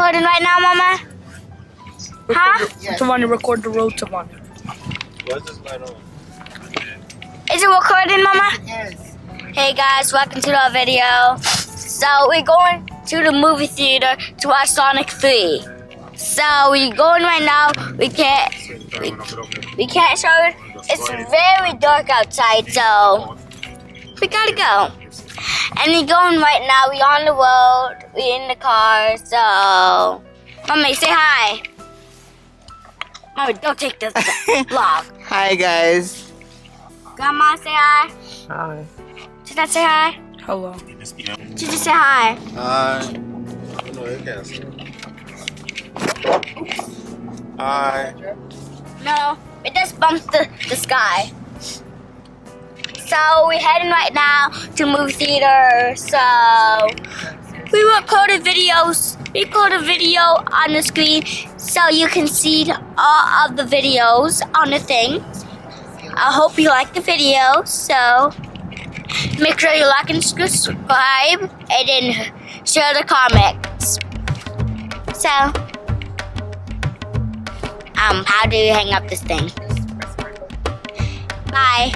recording right now, Mama? Huh? Tavani, record the road, Tavani. Why is this light on? Is it recording, Mama? Yes. Hey guys, welcome to our video. So we're going to the movie theater to watch Sonic 3. So we're going right now. We can't show it. It's very dark outside, so we gotta go. And we're going right now. We're on the road. We're in the car. So, Mommy, say hi. Mommy, don't take this vlog. Hi guys. Grandma, say hi. Hi. Tita, say hi. Hello. Tita, say hi. Hi. No, you can't say. Hi. No, it just bumps the sky. So we're heading right now to movie theater. So we recorded videos. We put a video on the screen so you can see all of the videos on the thing. I hope you like the video. So make sure you like and subscribe, and then share the comments. So how do you hang up this thing? Bye.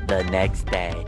The next day.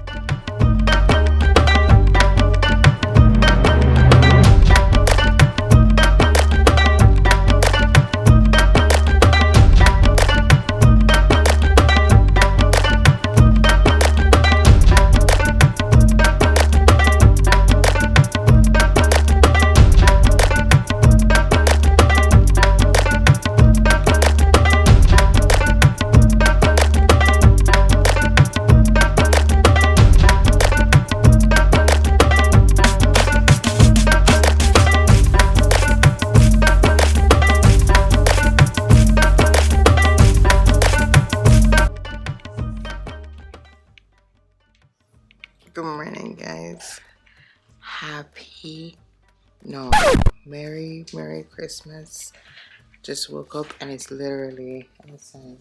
Good morning guys. Merry Christmas. Just woke up and it's literally outside.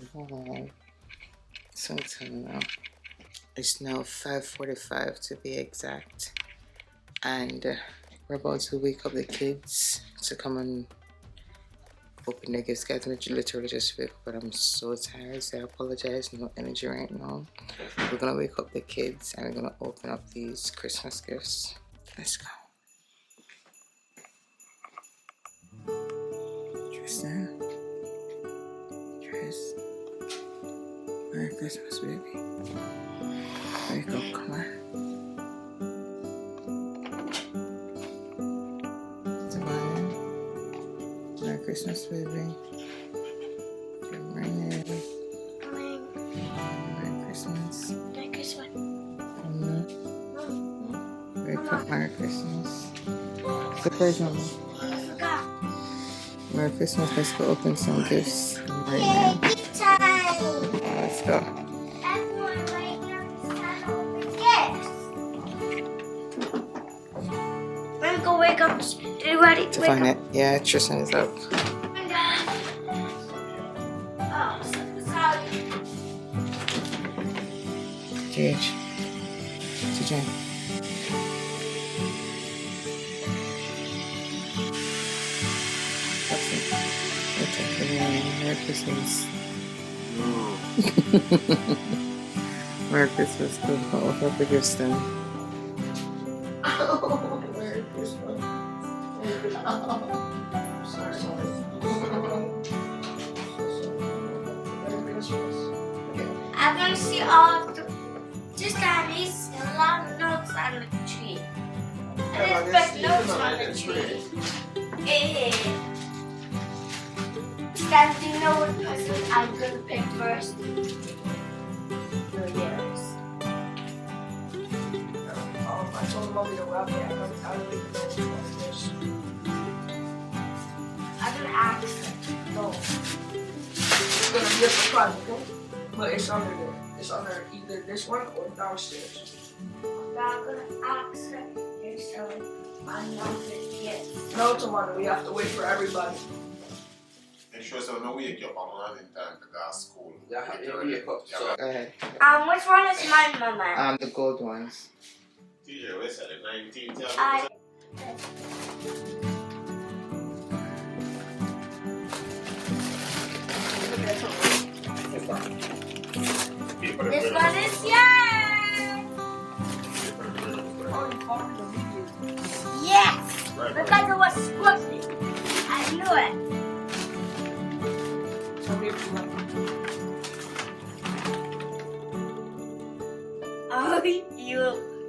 So now it's now 5:45 to be exact, and we're about to wake up the kids to come and open the gifts. Guys, I literally just wake up, but I'm so tired, so I apologize. No energy right now. We're gonna wake up the kids and we're gonna open up these Christmas gifts. Let's go. Tristan. Tris. Merry Christmas, baby. Wake up, come on. Savannah. Merry Christmas, baby. Good morning. Merry Christmas. Merry Christmas. Wake up, Merry Christmas. Surprise, Mama. I forgot. Merry Christmas. Let's go open some gifts right now. Let's go. Everyone right now is time to open gifts. Let me go wake up. Are you ready to To wake find up? it. Yeah, Tristan is up. Oh, sorry. GH. To Jen. Merry Christmas. Merry Christmas. Go open up the gifts then. Merry Christmas. I'm gonna see all of the just Daddy's and a lot of notes on the tree. I didn't expect notes on the tree. Hey. Dad, do you know what present I'm gonna pick first? For yours. I told Mommy to wrap it. I don't even know what it is. I'm gonna ask her. No. It's gonna be a surprise, okay? But it's under there. It's under either this one or downstairs. I'm gonna ask her. Here's some. Yes. No, tomorrow we have to wait for everybody. Make sure so no wake up on morning time to go to school. Yeah, wake up. So. Go ahead. Which one is mine, Mama? The gold ones. TJ, what's that? The 19th? This one is yours. Yes, because it was squishy. I knew it. Are you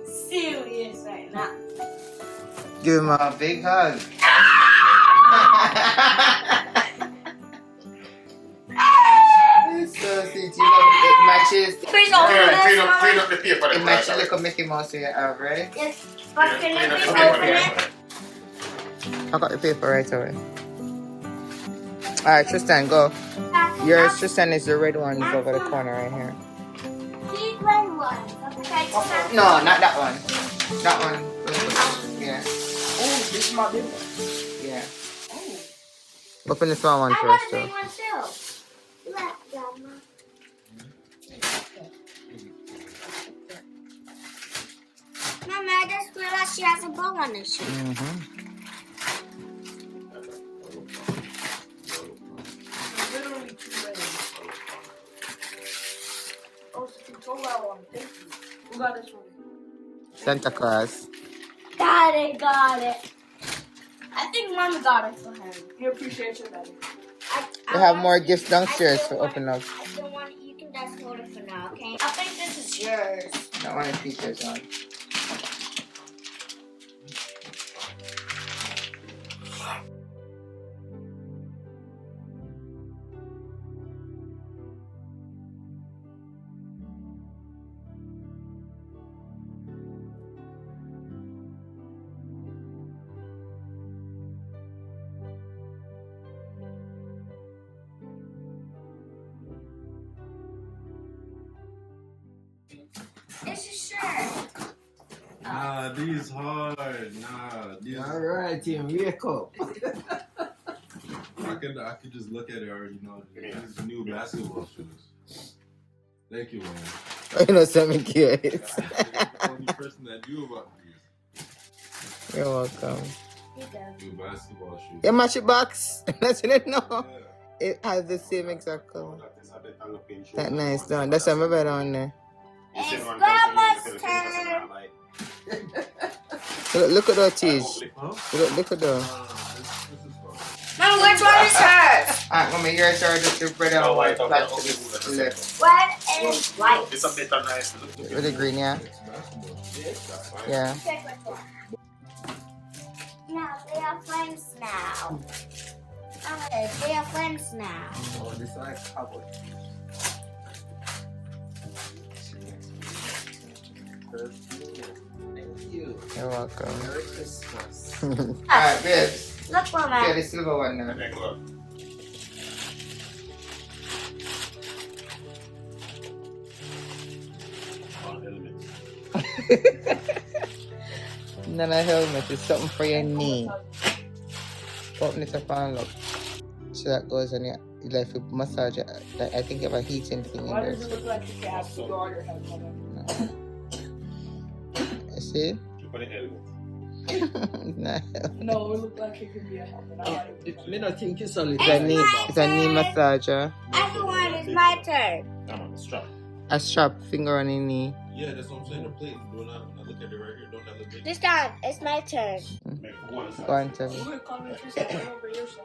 serious right now? Give him a big hug. It's so sweet. You love it. It matches. Please open this Clean up the paper. It matches like a Mickey Mouse you have, right? Yes, but can you please open it? I got the paper right away. Alright, Tristan, go. Yours, Tristan, is the red one over the corner right here. These red ones. Okay, Tristan. No, not that one. That one. Yeah. Oh, this is my big one. Yeah. Open the small one I got first, a though. big one too. Look, Grandma. Mama, I just realized she has a bow on her shoe. Literally 2 layers. Oh, so you told that one. Thank you. Who got this one? Santa Claus. Got it. I think Mama got it for him. We appreciate you, Daddy. We have more gifts downstairs to open up. I still want it. You can just hold it for now, okay? I think this is yours. That one is features on. It's your shirt. Nah, these hard. Nah, these. Alright, Tim, wake up. I could just look at it already know. These new basketball shoes. Thank you, man. You know something cute. I'm the only person that knew about these. You're welcome. New basketball shoes. Yeah, match it box. That's it. No. Yeah. It has the same exact color. That That nice done. That's my bed on there. It's Grandma's turn. Look at that cheese. Huh? Look at that. Mama, which one is hers? Alright, Mama, yours are just the bread and white. Black to the left. Red and white. It's a bit nice. With the green, yeah? Yeah. Check which one. Now, they are friends now. They are friends now. Oh, this one is covered. Thank you. You're welcome. Merry Christmas. Alright, babes. Look, Mama. Yeah, the silver one now. Not a helmet, it's something for your knee. Open it up and look. So that goes on your like you massage it. Like, I think you have a heating thing in Why there. does it look like you have to guard your head, Mama? You see? Nah. No, it looked like it could be a helmet. I like it. Me not think it's only It's a knee massager. Everyone, it's my turn. I'm on the strap. A strap finger on your kney. Yeah, that's what I'm saying. The plate. When I look at it right here, don't that look big? This time, it's my turn. Go on, tell me. We're calling Tristan over here, so.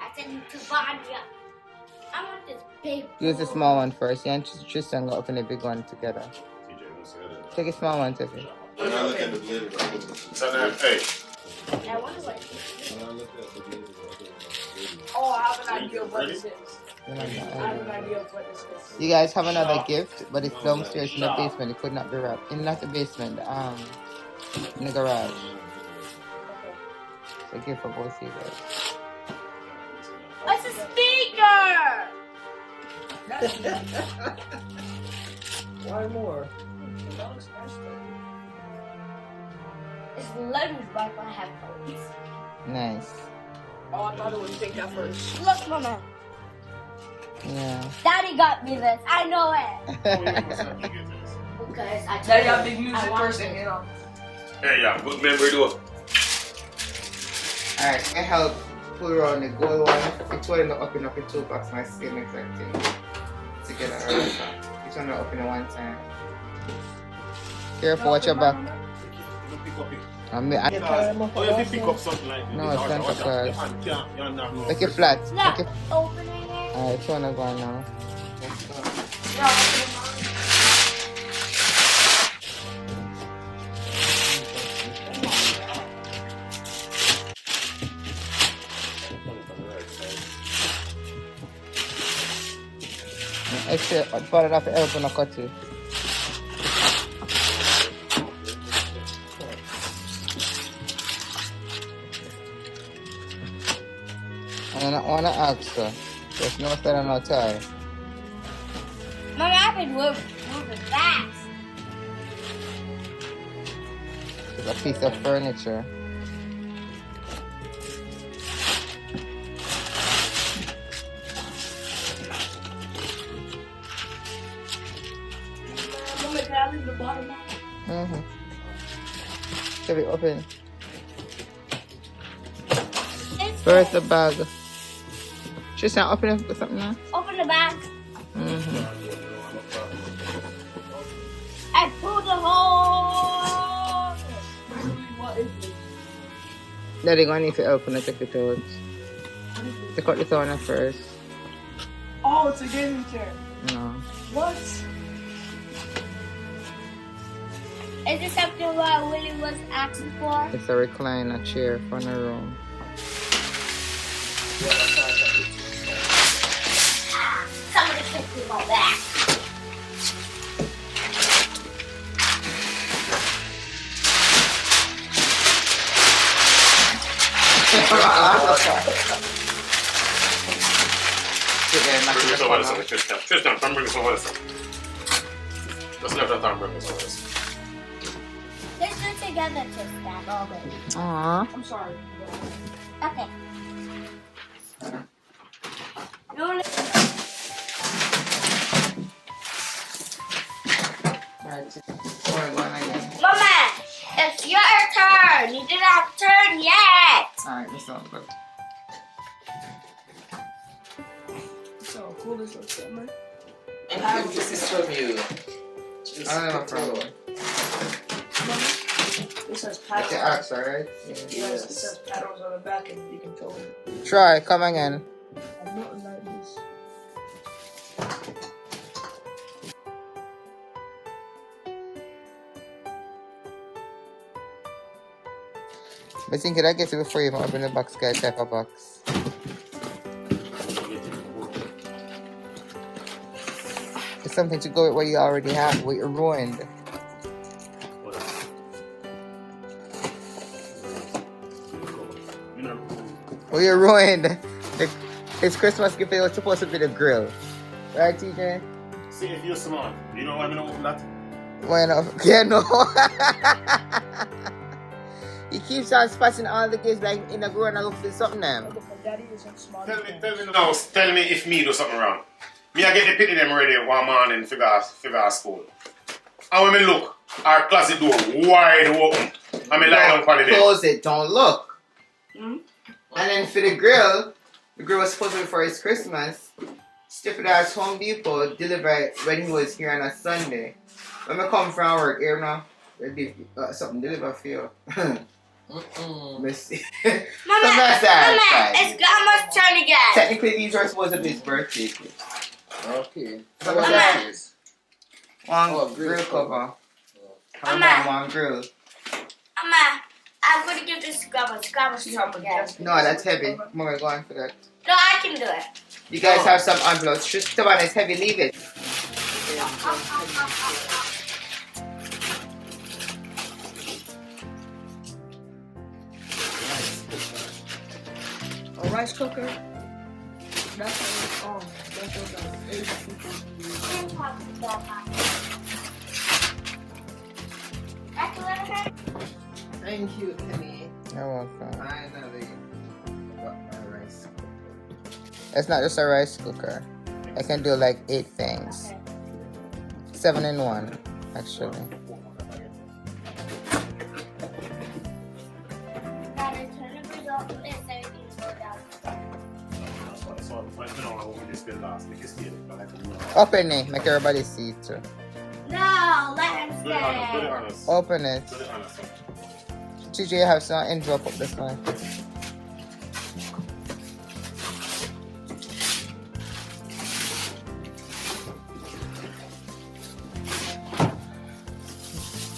I said to Vanya. I want this big Use the small one first. You and Tristan go open the big one together. Take a small one, Tiffy. When I look at the blade, it's on that page. I want to like When I look at the blade, Oh, I have an idea of what this is. I have an You idea of what this is. guys have another gift, but it's downstairs in the basement. It could not be wrapped. Not the basement, in the garage. It's a gift for both of you guys. It's a speaker. One more. That looks nice, though. It's loaded by my headphones. Nice. Oh, I thought it was pink at first. Look, Mama. Yeah. Daddy got me this. I know it. Because I Daddy got told big him music I want person, it. you know. Hey, yeah, good memory though. Alright, I help pull around the gold one. It's one to open up in 2 box, my skin exact thing. Together, alright. It's one to open at one time. Careful, watch your back. Oh, you have to pick up something like this. No, it's Santa Claus. Claus. Make it flat. Make it. Look, opening it. Alright, it's one to go now. No, opening Extra, part of the help on a cut it. I wanna ask her. There's no style and no tie. Mama, I've been moving fast. It's a piece of furniture. Mama, can I leave the bottom out? Mm-hmm. Should be open. Where's the bag? She's not open it with something now? Open the bag. Mm-hmm. I pulled the hole. What is this? Daddy gonna need to open it, take it out. Take out the toner first. Oh, it's a gaming chair. No. What? Is this something what Willie was asking for? It's a recliner chair for the room. Somebody kicked me my back. Tristan, come bring us over this. Just left that time, bring us over this. Let's do it together, Tristan. Aww. I'm sorry. Okay. No, Mama, it's your turn. You didn't have a turn yet. Alright, this sounds good. So cool this looks, man. This is from you. I don't have a problem. This says It's paddles. the axe, alright? Yes, it says paddles on the back and you can control it. Try, come again. I'm not like this. I think I get it before you even open the box, guy type of box. It's something to go with what you already have, what you ruined. What you ruined. It's Christmas gift, it was supposed to be the grill. Right, TJ? See if you're smart. You know why I'm not open that? Why not? Yeah, no. He keeps on spotting all the kids like in the ground and look for something now. Daddy isn't smart. Tell me if me do something wrong. Me I get the pity them ready one morning figure out school. And when me look, our closet door wide open. And me lie down for the day. Close it, don't look. Hmm? And then for the grill was supposed to be for his Christmas. Step it at Home Depot, deliver it when he was here on a Sunday. When I come from work, here now, something deliver for you. Missy. Mama, it's Grandma's turn again. Technically, these are supposed to be his birthday gifts. Okay. Some Mama. of that is one Oh, grill grill cover. How Mama. about one grill? Mama, I'm going to give this to Grandma's turn again. No, that's heavy. Mama, go on for that. No, I can do it. You guys have some envelopes. Just the one is heavy, leave it. A rice cooker. That's what that's what Asian people use. That's a little bit. Hey, Thank you, Kenny. You're welcome. Finally, got my rice cooker. It's not just a rice cooker. I can do like 8 things. 7 in 1, actually. Open it, make everybody see it too. No, let him Do it honest, do it stay. honest. Open it. Do it honest. TJ, you have some envelope up this one.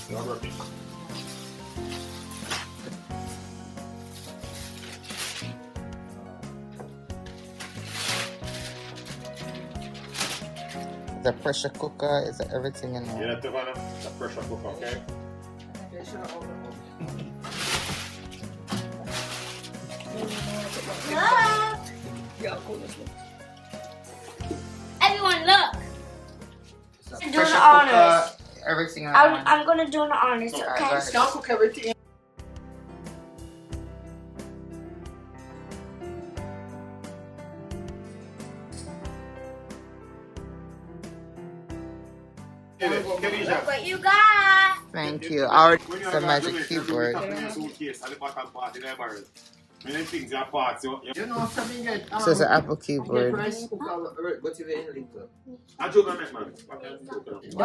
You're working. It's a pressure cooker, it's everything in You one. have to run the pressure cooker, okay? They should have opened up. Look. Yeah, cool. Let's look. Everyone, look. I'm doing Pressure the honors. cooker, everything in one. I'm gonna do the honors, Alright, okay? go ahead. Don't cook everything. Keneisha. What you got? Thank you. I already got the magic keyboard. You know, something get. So it's an Apple Get keyboard. rice cooker, but you ain't little.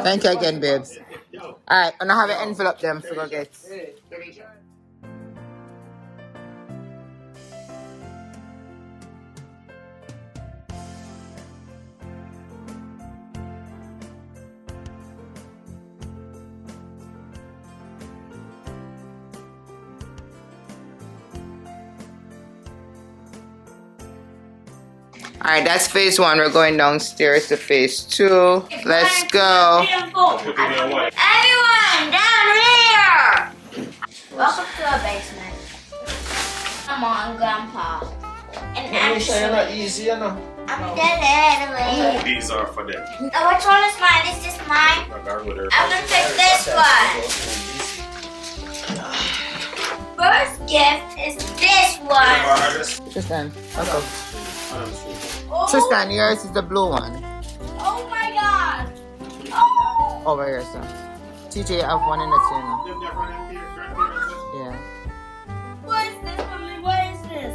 Thank you again, babes. Alright, and I have an envelope them to go get. Hey. Alright, that's phase 1. We're going downstairs to phase 2. Let's go. Everyone, down here! Welcome to the basement. Come on, Grandpa. And Keneisha, you're not easy, you know. I'm dead. These are for them. Oh, which one is mine? Is this mine? I'm gonna pick this one. First gift is this one. Tristan, okay. Oh, Tristan, yours is the blue one. oh my god. Oh. Over here, son. TJ, I have one in the channel. Yeah. What is this, mommy? What is this?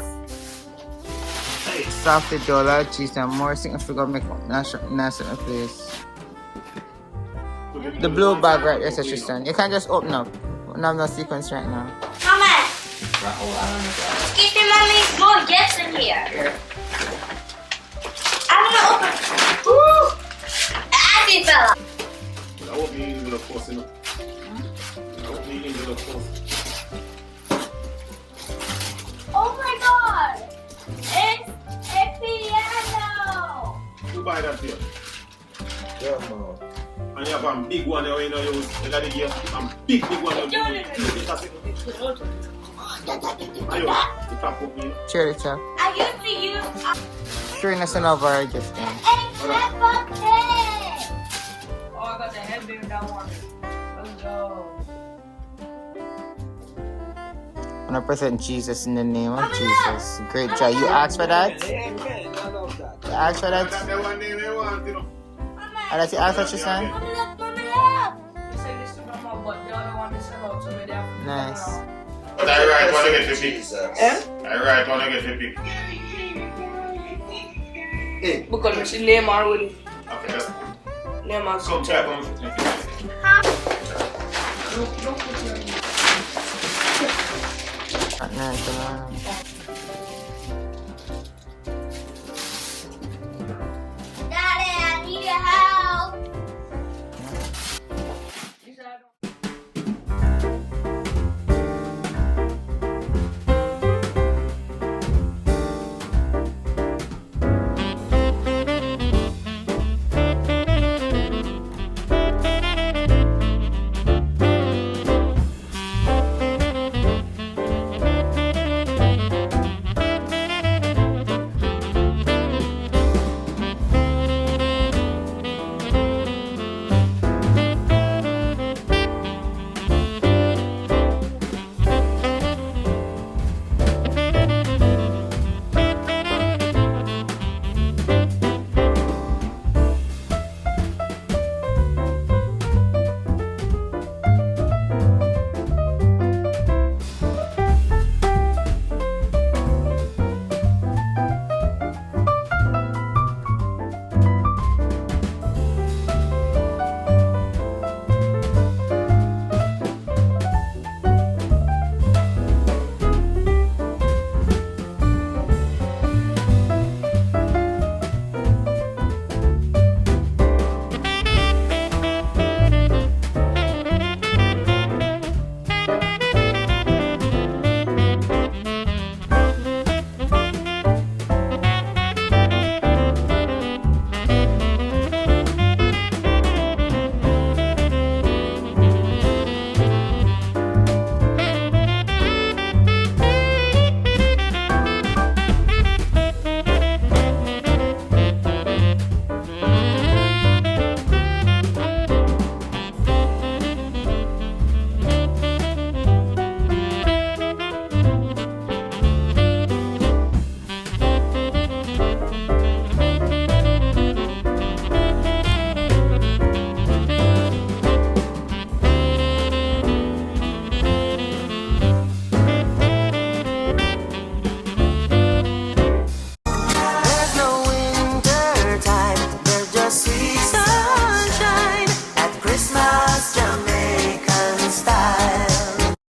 Softy dollar, cheese and more. Think if we go make nice in a place. The blue bag right there, says Tristan. You can just open up. We have no sequence right now. Mama. Excuse me, mommy. More gifts in here. I'm gonna open. Woo! Assy fella. That won't be easy to force, you know. That won't be easy to force. Oh my god. It's a piano. Who buy that here? Yeah, man. And you have a big one there, you know, you got the gear. A big one there. Ayo, you can't put me. Cherry chop. I used to use Three innocent over our gift then. a clever pen. Oh, I got the headband that one. Let's go. I'm gonna present Jesus in the name of Jesus. Great job. You asked for that? Amen. I love that. You asked for that? That's the one name they want, you know. And that's you asked what you said? Mommy, look, mommy, look. You say this to Mama, but the other one is out, so maybe I have to Nice. turn around. But I right want to get the pick. Eh? I right want to get the pick. Hey. Because we should name already. Okay, just Name her. come try come. At 9 tomorrow.